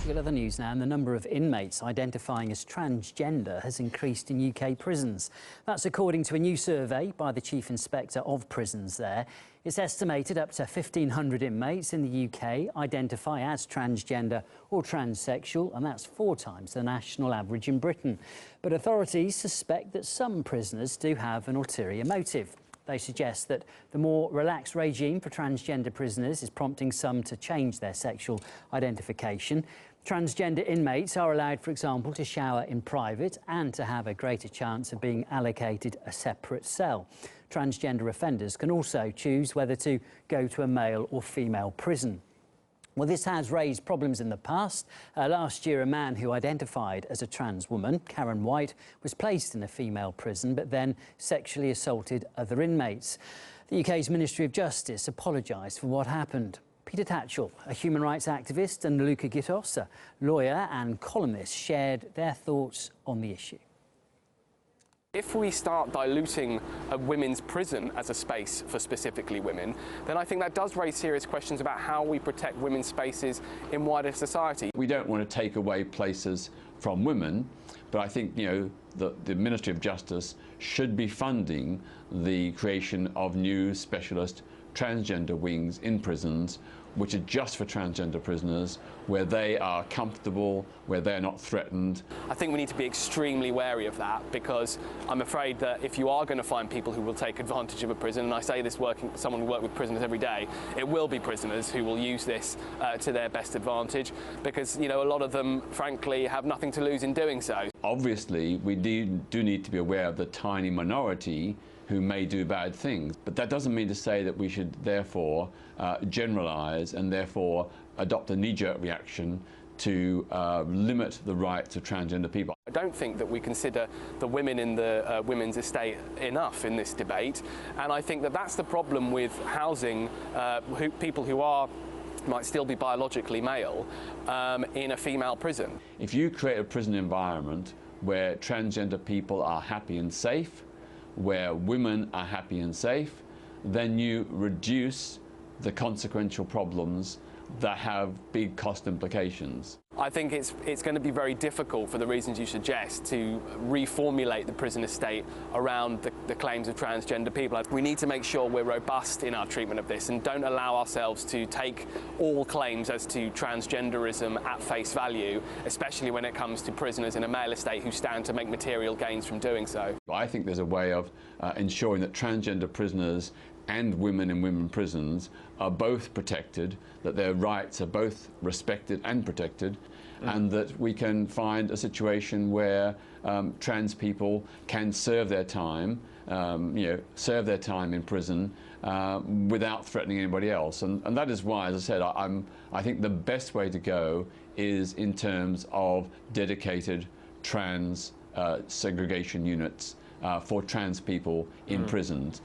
We've got other news now, and the number of inmates identifying as transgender has increased in UK prisons. That's according to a new survey by the Chief Inspector of Prisons there. It's estimated up to 1,500 inmates in the UK identify as transgender or transsexual, and that's 4 times the national average in Britain. But authorities suspect that some prisoners do have an ulterior motive. They suggest that the more relaxed regime for transgender prisoners is prompting some to change their sexual identification. Transgender inmates are allowed, for example, to shower in private and to have a greater chance of being allocated a separate cell. Transgender offenders can also choose whether to go to a male or female prison. Well, this has raised problems in the past. Last year, a man who identified as a trans woman, Karen White, was placed in a female prison but then sexually assaulted other inmates. The UK's Ministry of Justice apologised for what happened. Peter Tatchell, a human rights activist, and Luca Gittos, a lawyer and columnist, shared their thoughts on the issue. If we start diluting a women's prison as a space for specifically women, then I think that does raise serious questions about how we protect women's spaces in wider society. We don't want to take away places from women, but I think, the Ministry of Justice should be funding the creation of new specialist transgender wings in prisons, which are just for transgender prisoners, where they are comfortable, where they're not threatened. I think we need to be extremely wary of that, because I'm afraid that if you are going to find people who will take advantage of a prison, and I say this someone who works with prisoners every day, it will be prisoners who will use this to their best advantage, because a lot of them frankly have nothing to lose in doing so. Obviously we do need to be aware of the tiny minority who may do bad things, but that doesn't mean to say that we should therefore generalise and therefore adopt a knee-jerk reaction to limit the rights of transgender people. I don't think that we consider the women in the women's estate enough in this debate, and I think that that's the problem with housing people who might still be biologically male in a female prison. If you create a prison environment where transgender people are happy and safe, where women are happy and safe, then you reduce the consequential problems that have big cost implications. I think it's going to be very difficult, for the reasons you suggest, to reformulate the prison estate around the claims of transgender people. We need to make sure we're robust in our treatment of this and don't allow ourselves to take all claims as to transgenderism at face value, especially when it comes to prisoners in a male estate who stand to make material gains from doing so. I think there's a way of ensuring that transgender prisoners and women in women prisons are both protected, that their rights are both respected and protected, and that we can find a situation where trans people can serve their time, in prison without threatening anybody else. And that is why, as I said, I think the best way to go is in terms of dedicated trans segregation units for trans people in prisons.